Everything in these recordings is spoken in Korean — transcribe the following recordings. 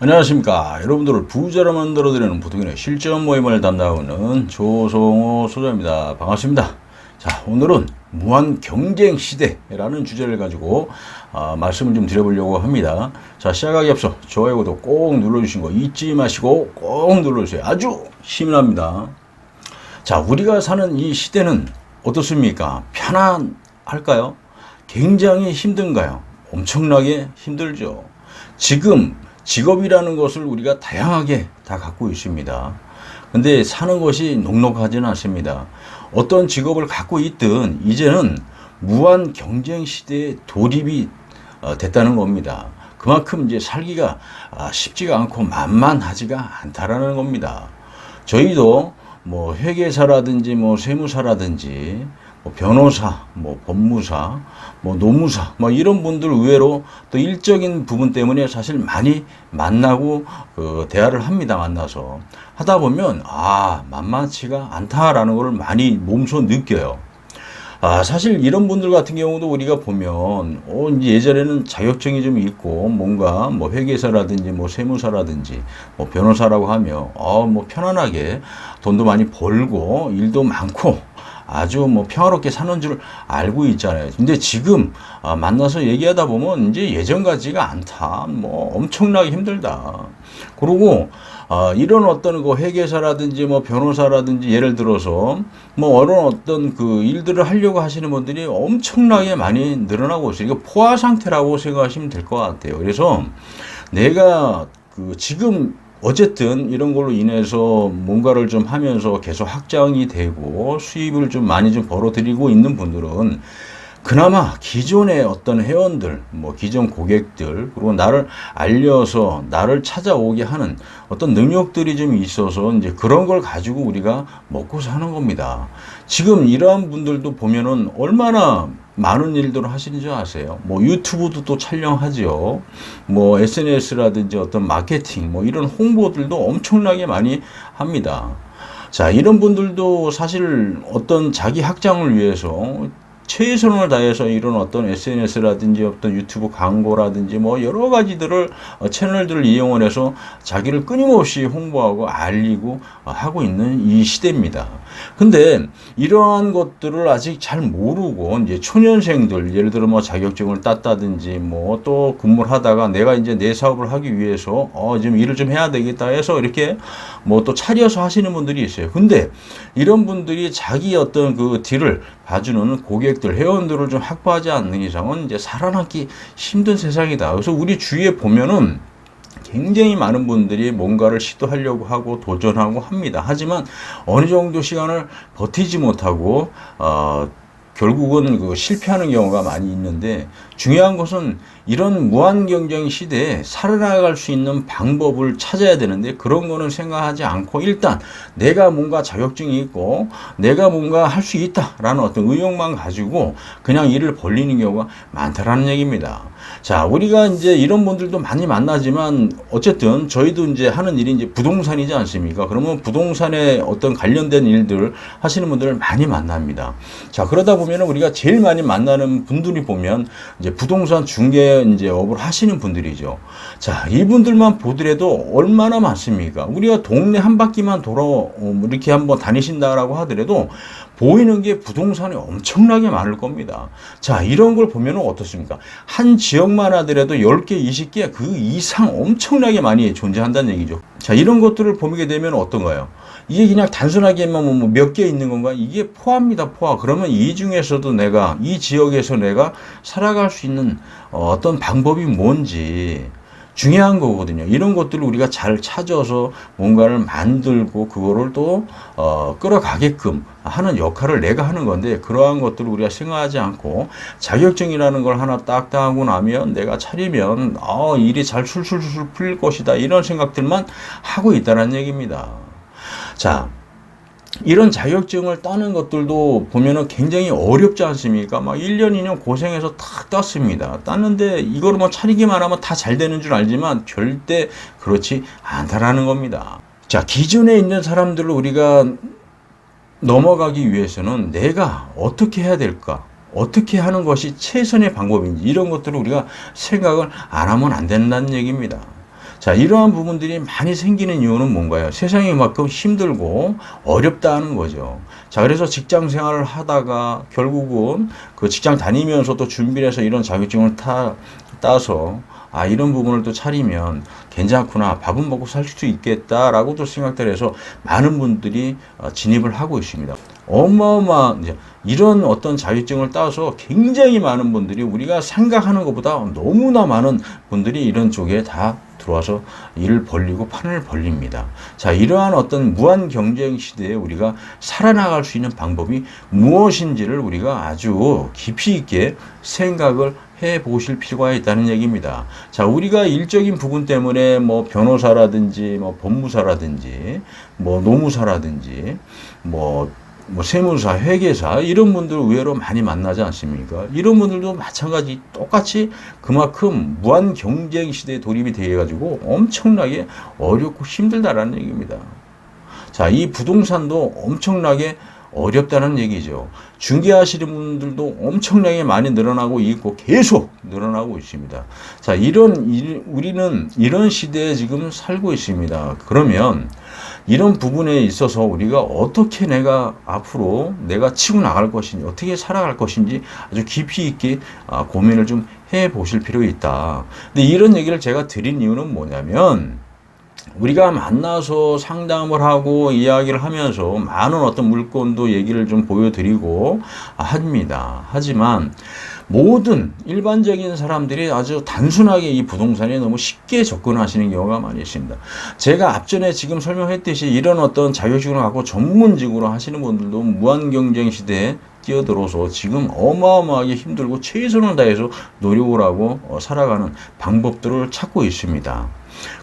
안녕하십니까. 여러분들을 부자로 만들어드리는 부동산의 실전 모임을 담당하는 조성호 소장입니다. 반갑습니다. 자, 오늘은 무한 경쟁 시대라는 주제를 가지고 말씀을 좀 드려보려고 합니다. 자, 시작하기 앞서 좋아요, 구독 꼭 눌러주신 거 잊지 마시고 꼭 눌러주세요. 아주 힘이 납니다. 자, 우리가 사는 이 시대는 어떻습니까? 편안할까요? 굉장히 힘든가요? 엄청나게 힘들죠. 지금 직업이라는 것을 우리가 다양하게 다 갖고 있습니다. 근데 사는 것이 녹록하지는 않습니다. 어떤 직업을 갖고 있든 이제는 무한 경쟁 시대에 돌입이 됐다는 겁니다. 그만큼 이제 살기가 쉽지가 않고 만만하지가 않다라는 겁니다. 저희도 뭐 회계사라든지 뭐 세무사라든지 뭐 변호사, 뭐 법무사, 뭐 노무사, 뭐 이런 분들 의외로 또 일적인 부분 때문에 사실 많이 만나고 대화를 합니다. 만나서 하다 보면 만만치가 않다라는 걸 많이 몸소 느껴요. 사실 이런 분들 같은 경우도 우리가 보면, 이제 예전에는 자격증이 좀 있고, 뭔가 뭐 회계사라든지 뭐 세무사라든지 뭐 변호사라고 하며, 뭐 편안하게 돈도 많이 벌고, 일도 많고, 아주 뭐 평화롭게 사는 줄 알고 있잖아요. 근데 지금 만나서 얘기하다 보면 이제 예전 같지가 않다. 뭐 엄청나게 힘들다. 그리고 이런 어떤 그 회계사라든지 뭐 변호사라든지 예를 들어서 뭐 어떤 그 일들을 하려고 하시는 분들이 엄청나게 많이 늘어나고 있어요. 이거 포화 상태라고 생각하시면 될 것 같아요. 그래서 내가 지금 어쨌든 이런 걸로 인해서 뭔가를 좀 하면서 계속 확장이 되고 수입을 좀 많이 좀 벌어들이고 있는 분들은 그나마 기존의 어떤 회원들, 뭐 기존 고객들, 그리고 나를 알려서 나를 찾아오게 하는 어떤 능력들이 좀 있어서 이제 그런 걸 가지고 우리가 먹고 사는 겁니다. 지금 이러한 분들도 보면은 얼마나 많은 일들을 하시는 줄 아세요? 뭐 유튜브도 또 촬영하죠. 뭐 SNS라든지 어떤 마케팅, 뭐 이런 홍보들도 엄청나게 많이 합니다. 자, 이런 분들도 사실 어떤 자기 확장을 위해서 최선을 다해서 이런 어떤 SNS라든지 어떤 유튜브 광고라든지 뭐 여러 가지들을 채널들을 이용을 해서 자기를 끊임없이 홍보하고 알리고 하고 있는 이 시대입니다. 근데 이러한 것들을 아직 잘 모르고 이제 초년생들 예를 들어 뭐 자격증을 땄다든지 뭐 또 근무를 하다가 내가 이제 내 사업을 하기 위해서 좀 일을 좀 해야 되겠다 해서 이렇게 뭐 또 차려서 하시는 분들이 있어요. 근데 이런 분들이 자기 어떤 그 딜을 봐주는 고객들, 회원들을 좀 확보하지 않는 이상은 이제 살아남기 힘든 세상이다. 그래서 우리 주위에 보면은 굉장히 많은 분들이 뭔가를 시도하려고 하고 도전하고 합니다. 하지만 어느 정도 시간을 버티지 못하고 결국은 실패하는 경우가 많이 있는데 중요한 것은 이런 무한 경쟁 시대에 살아나갈 수 있는 방법을 찾아야 되는데 그런 거는 생각하지 않고 일단 내가 뭔가 자격증이 있고 내가 뭔가 할 수 있다라는 어떤 의욕만 가지고 그냥 일을 벌리는 경우가 많다라는 얘기입니다. 자, 우리가 이제 이런 분들도 많이 만나지만 어쨌든 저희도 이제 하는 일이 이제 부동산이지 않습니까? 그러면 부동산에 어떤 관련된 일들 하시는 분들을 많이 만납니다. 자, 그러다 보면 우리가 제일 많이 만나는 분들이 보면 이제 부동산 중개 이제 업을 하시는 분들이죠. 자, 이분들만 보더라도 얼마나 많습니까? 우리가 동네 한 바퀴만 이렇게 한번 다니신다라고 하더라도 보이는 게 부동산이 엄청나게 많을 겁니다. 자, 이런 걸 보면 어떻습니까? 한 지역만 하더라도 10개, 20개 그 이상 엄청나게 많이 존재한다는 얘기죠. 자, 이런 것들을 보게 되면 어떤가요? 이게 그냥 단순하게만 뭐 몇 개 있는 건가? 이게 포화입니다, 포화. 그러면 이 중에서도 내가, 이 지역에서 내가 살아갈 수 있는 어떤 방법이 뭔지 중요한 거거든요. 이런 것들을 우리가 잘 찾아서 뭔가를 만들고 그거를 또 끌어가게끔 하는 역할을 내가 하는 건데 그러한 것들을 우리가 생각하지 않고 자격증이라는 걸 하나 딱 따고 나면 내가 차리면 일이 잘 술술술 풀릴 것이다 이런 생각들만 하고 있다는 얘기입니다. 자, 이런 자격증을 따는 것들도 보면은 굉장히 어렵지 않습니까? 막 1년, 2년 고생해서 탁 땄습니다. 땄는데 이거를 뭐 차리기만 하면 다 잘 되는 줄 알지만 절대 그렇지 않다라는 겁니다. 자, 기존에 있는 사람들을 우리가 넘어가기 위해서는 내가 어떻게 해야 될까? 어떻게 하는 것이 최선의 방법인지 이런 것들을 우리가 생각을 안 하면 안 된다는 얘기입니다. 자, 이러한 부분들이 많이 생기는 이유는 뭔가요? 세상이 그만큼 힘들고 어렵다는 거죠. 자, 그래서 직장 생활을 하다가 결국은 그 직장 다니면서 또 준비를 해서 이런 자격증을 따서 이런 부분을 또 차리면 괜찮구나. 밥은 먹고 살 수 있겠다라고 또 생각들 해서 많은 분들이 진입을 하고 있습니다. 어마어마한 이런 어떤 자격증을 따서 굉장히 많은 분들이 우리가 생각하는 것보다 너무나 많은 분들이 이런 쪽에 다 들어와서 일을 벌리고 판을 벌립니다. 자, 이러한 어떤 무한 경쟁 시대에 우리가 살아나갈 수 있는 방법이 무엇인지를 우리가 아주 깊이 있게 생각을 해 보실 필요가 있다는 얘기입니다. 자, 우리가 일적인 부분 때문에 뭐 변호사라든지 뭐 법무사라든지 뭐 노무사라든지 뭐 세무사, 회계사 이런 분들 의외로 많이 만나지 않습니까? 이런 분들도 마찬가지 똑같이 그만큼 무한 경쟁 시대에 돌입이 되어 가지고 엄청나게 어렵고 힘들다라는 얘기입니다. 자, 이 부동산도 엄청나게 어렵다는 얘기죠. 중개하시는 분들도 엄청나게 많이 늘어나고 있고 계속 늘어나고 있습니다. 자, 우리는 이런 시대에 지금 살고 있습니다. 그러면 이런 부분에 있어서 우리가 어떻게 내가 앞으로 내가 치고 나갈 것인지, 어떻게 살아갈 것인지 아주 깊이 있게 고민을 좀 해 보실 필요가 있다. 근데 이런 얘기를 제가 드린 이유는 뭐냐면, 우리가 만나서 상담을 하고 이야기를 하면서 많은 어떤 물건도 얘기를 좀 보여드리고 합니다. 하지만 모든 일반적인 사람들이 아주 단순하게 이 부동산에 너무 쉽게 접근하시는 경우가 많이 있습니다. 제가 앞전에 지금 설명했듯이 이런 어떤 자격증을 갖고 전문직으로 하시는 분들도 무한경쟁 시대에 뛰어들어서 지금 어마어마하게 힘들고 최선을 다해서 노력을 하고 살아가는 방법들을 찾고 있습니다.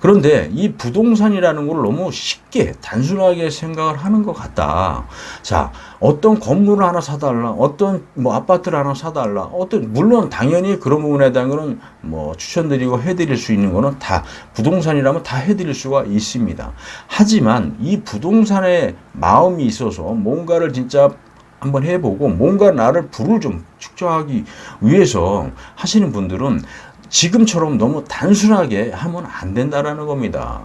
그런데 이 부동산이라는 걸 너무 쉽게 단순하게 생각을 하는 것 같다. 자, 어떤 건물을 하나 사달라, 어떤 아파트를 하나 사달라, 물론 당연히 그런 부분에 대한 거는 추천드리고 해드릴 수 있는 거는 다 부동산이라면 다 해드릴 수가 있습니다. 하지만 이 부동산에 마음이 있어서 뭔가를 진짜 한번 해보고 뭔가 나를 부를 좀 축적하기 위해서 하시는 분들은 지금처럼 너무 단순하게 하면 안 된다라는 겁니다.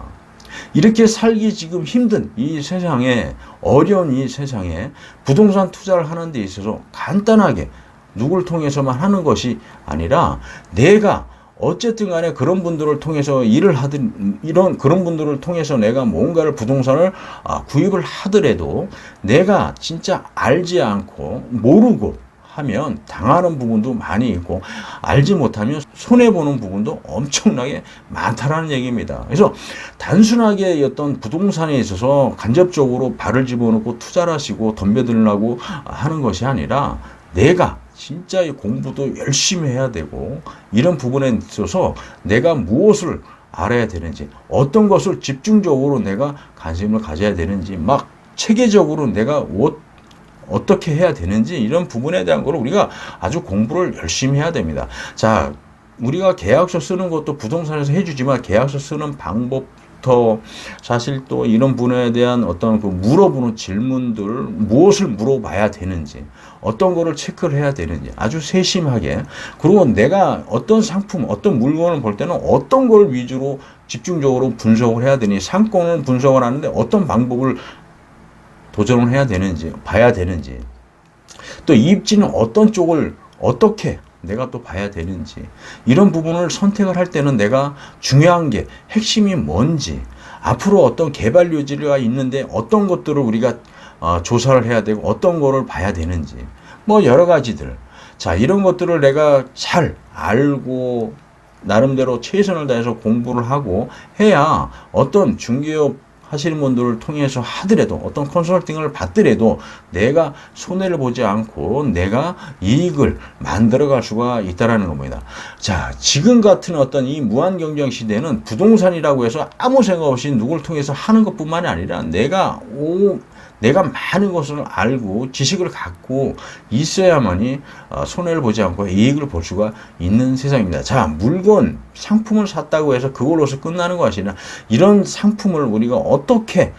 이렇게 살기 지금 힘든 이 세상에, 어려운 이 세상에 부동산 투자를 하는 데 있어서 간단하게 누굴 통해서만 하는 것이 아니라 내가 어쨌든 간에 그런 분들을 통해서 일을 하든 그런 분들을 통해서 내가 뭔가를 부동산을 구입을 하더라도 내가 진짜 알지 않고 모르고 하면 당하는 부분도 많이 있고 알지 못하면 손해보는 부분도 엄청나게 많다라는 얘기입니다. 그래서 단순하게 어떤 부동산에 있어서 간접적으로 발을 집어넣고 투자를 하시고 덤벼들려고 하는 것이 아니라 내가 진짜 공부도 열심히 해야 되고 이런 부분에 있어서 내가 무엇을 알아야 되는지, 어떤 것을 집중적으로 내가 관심을 가져야 되는지, 막 체계적으로 내가 어떻게 해야 되는지 이런 부분에 대한 걸 우리가 아주 공부를 열심히 해야 됩니다. 자, 우리가 계약서 쓰는 것도 부동산에서 해주지만 계약서 쓰는 방법부터 사실 또 이런 분야에 대한 어떤 그 물어보는 질문들, 무엇을 물어봐야 되는지, 어떤 거를 체크를 해야 되는지 아주 세심하게, 그리고 내가 어떤 상품, 어떤 물건을 볼 때는 어떤 걸 위주로 집중적으로 분석을 해야 되니, 상권을 분석을 하는데 어떤 방법을 도전을 해야 되는지, 봐야 되는지, 또 입지는 어떤 쪽을 어떻게 내가 또 봐야 되는지, 이런 부분을 선택을 할 때는 내가 중요한 게 핵심이 뭔지, 앞으로 어떤 개발 요지가 있는데 어떤 것들을 우리가 조사를 해야 되고 어떤 거를 봐야 되는지, 여러 가지들. 자, 이런 것들을 내가 잘 알고 나름대로 최선을 다해서 공부를 하고 해야 어떤 중개업 하시는 분들을 통해서 하더라도, 어떤 컨설팅을 받더라도 내가 손해를 보지 않고 내가 이익을 만들어 갈 수가 있다라는 겁니다. 자, 지금 같은 어떤 이 무한 경쟁 시대는 부동산이라고 해서 아무 생각 없이 누굴 통해서 하는 것뿐만이 아니라 내가 많은 것을 알고 지식을 갖고 있어야만이 손해를 보지 않고 이익을 볼 수가 있는 세상입니다. 자, 물건, 상품을 샀다고 해서 그걸로서 끝나는 것이 아니라 이런 상품을 우리가 어떻게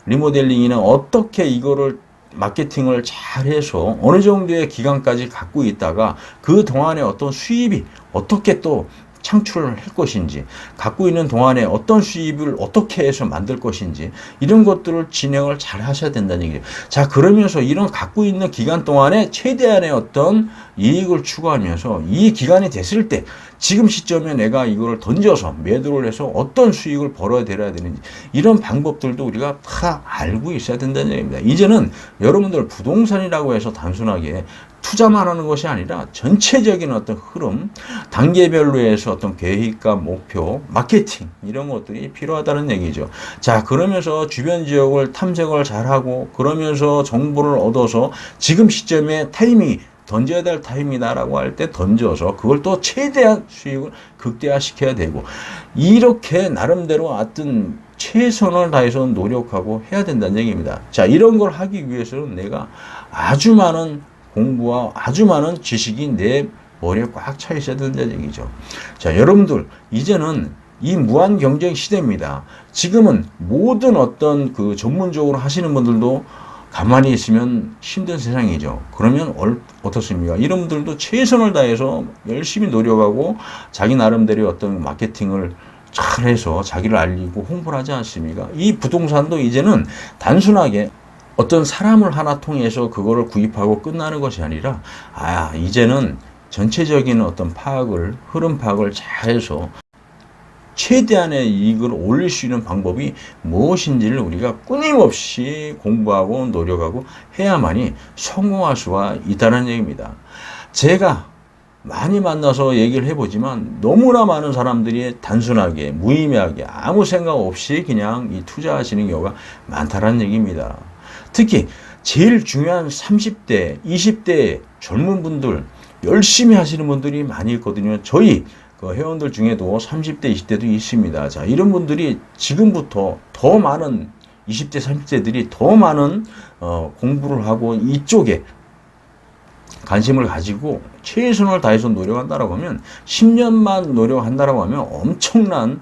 리모델링이나 어떻게 이거를 마케팅을 잘해서 어느 정도의 기간까지 갖고 있다가 그 동안에 어떤 수입이 어떻게 또 창출을 할 것인지, 갖고 있는 동안에 어떤 수입을 어떻게 해서 만들 것인지, 이런 것들을 진행을 잘 하셔야 된다는 얘기죠. 자, 그러면서 이런 갖고 있는 기간 동안에 최대한의 어떤 이익을 추구하면서 이 기간이 됐을 때 지금 시점에 내가 이걸 던져서 매도를 해서 어떤 수익을 벌어들여야 되는지, 이런 방법들도 우리가 다 알고 있어야 된다는 얘기입니다. 이제는 여러분들 부동산이라고 해서 단순하게 투자만 하는 것이 아니라 전체적인 어떤 흐름, 단계별로 해서 어떤 계획과 목표, 마케팅, 이런 것들이 필요하다는 얘기죠. 자, 그러면서 주변 지역을 탐색을 잘하고, 그러면서 정보를 얻어서 지금 시점에 타이밍이 던져야 될 타임이다라고 할 때 던져서 그걸 또 최대한 수익을 극대화시켜야 되고, 이렇게 나름대로 어떤 최선을 다해서 노력하고 해야 된다는 얘기입니다. 자, 이런 걸 하기 위해서는 내가 아주 많은 공부와 아주 많은 지식이 내 머리에 꽉 차 있어야 된다는 얘기죠. 자, 여러분들 이제는 이 무한 경쟁 시대입니다. 지금은 모든 어떤 그 전문적으로 하시는 분들도 가만히 있으면 힘든 세상이죠. 그러면 어떻습니까? 이런 분들도 최선을 다해서 열심히 노력하고 자기 나름대로 어떤 마케팅을 잘해서 자기를 알리고 홍보를 하지 않습니까? 이 부동산도 이제는 단순하게 어떤 사람을 하나 통해서 그거를 구입하고 끝나는 것이 아니라, 이제는 전체적인 어떤 파악을, 흐름 파악을 잘해서 최대한의 이익을 올릴 수 있는 방법이 무엇인지를 우리가 끊임없이 공부하고 노력하고 해야만이 성공할 수가 있다는 얘기입니다. 제가 많이 만나서 얘기를 해보지만 너무나 많은 사람들이 단순하게 무의미하게 아무 생각 없이 그냥 이 투자하시는 경우가 많다는 얘기입니다. 특히 제일 중요한 30대, 20대 젊은 분들, 열심히 하시는 분들이 많이 있거든요. 저희 그 회원들 중에도 30대, 20대도 있습니다. 자, 이런 분들이 지금부터 더 많은 20대, 30대들이 더 많은 공부를 하고 이쪽에 관심을 가지고 최선을 다해서 노력한다라고 하면, 10년만 노력한다라고 하면 엄청난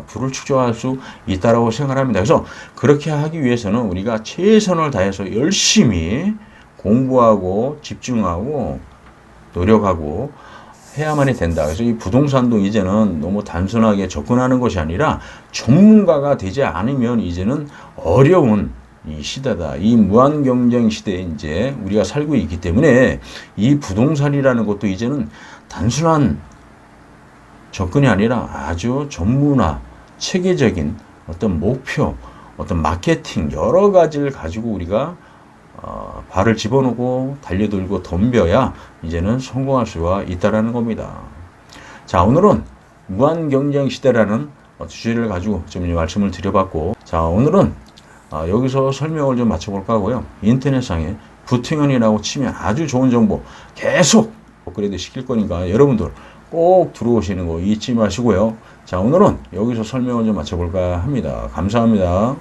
부를 축적할 수 있다라고 생각합니다. 그래서 그렇게 하기 위해서는 우리가 최선을 다해서 열심히 공부하고 집중하고 노력하고 해야만이 된다. 그래서 이 부동산도 이제는 너무 단순하게 접근하는 것이 아니라 전문가가 되지 않으면 이제는 어려운 이 시대다. 이 무한 경쟁 시대에 이제 우리가 살고 있기 때문에 이 부동산이라는 것도 이제는 단순한 접근이 아니라 아주 전문화, 체계적인 어떤 목표, 어떤 마케팅 여러 가지를 가지고 우리가 발을 집어넣고 달려들고 덤벼야 이제는 성공할 수가 있다라는 겁니다. 자, 오늘은 무한 경쟁 시대라는 주제를 가지고 좀 말씀을 드려봤고, 자, 오늘은 여기서 설명을 좀 마쳐볼까 하고요. 인터넷상에 부팅원이라고 치면 아주 좋은 정보 계속 업그레이드 시킬 거니까 여러분들 꼭 들어오시는 거 잊지 마시고요. 자, 오늘은 여기서 설명을 좀 마쳐볼까 합니다. 감사합니다.